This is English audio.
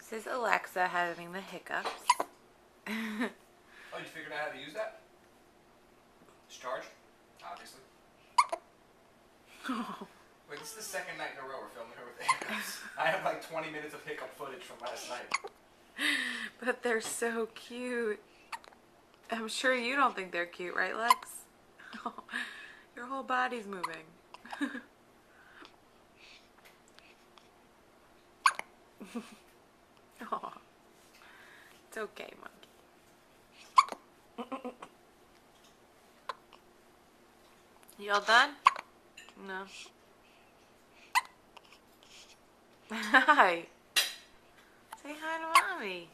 This is Alexa having the hiccups. Oh, you figured out how to use that? It's charged, obviously. Wait, this is the second night in a row we're filming her with the hiccups. I have like 20 minutes of hiccup footage from last night. But they're so cute. I'm sure you don't think they're cute, right, Lex? Your whole body's moving. Oh, it's okay, monkey. You all done? No. Hi. Say hi to mommy.